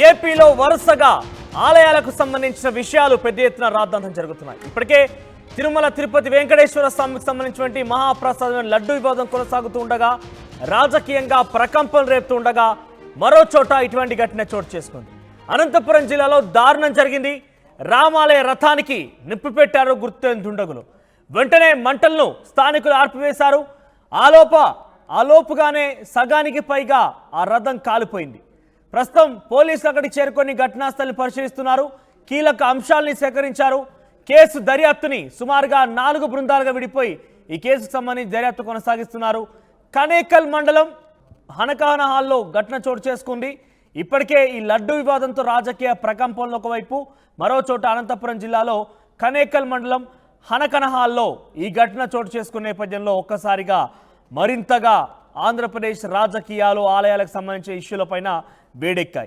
ఏపీలో వరుసగా ఆలయాలకు సంబంధించిన విషయాలు పెద్ద ఎత్తున రాద్ధాంతం జరుగుతున్నాయి. ఇప్పటికే తిరుమల తిరుపతి వెంకటేశ్వర స్వామికి సంబంధించినటువంటి మహాప్రసాదం లడ్డు వివాదం కొనసాగుతూ ఉండగా రాజకీయంగా ప్రకంపన రేపుతూ ఉండగా మరో చోట ఇటువంటి ఘటన చోటు చేసుకుంది. అనంతపురం జిల్లాలో దారుణం జరిగింది. రామాలయ రథానికి నిప్పు పెట్టారు గుర్తెని దుండగులు. వెంటనే మంటలను స్థానికులు ఆర్పివేశారు. ఆలోపుగానే సగానికి పైగా ఆ రథం కాలిపోయింది. ప్రస్తుతం పోలీసులు అక్కడికి చేరుకొని ఘటనా స్థలిని పరిశీలిస్తున్నారు. కీలక అంశాలని సేకరించారు. కేసు దర్యాప్తుని సుమారుగా 4 బృందాలుగా విడిపోయి ఈ కేసుకు సంబంధించి దర్యాప్తు కొనసాగిస్తున్నారు. కనేకల్ మండలం హనకాన హాల్లో ఘటన చోటు చేసుకుంది. ఇప్పటికే ఈ లడ్డు వివాదంతో రాజకీయ ప్రకంపనలు ఒకవైపు, మరో చోట అనంతపురం జిల్లాలో కనేకల్ మండలం హనకన హాల్లో ఈ ఘటన చోటు చేసుకునే నేపథ్యంలో ఒక్కసారిగా మరింతగా ఆంధ్రప్రదేశ్ రాజకీయాలు ఆలయాలకు సంబంధించిన ఇష్యూలపైన వేడెక్కాయి.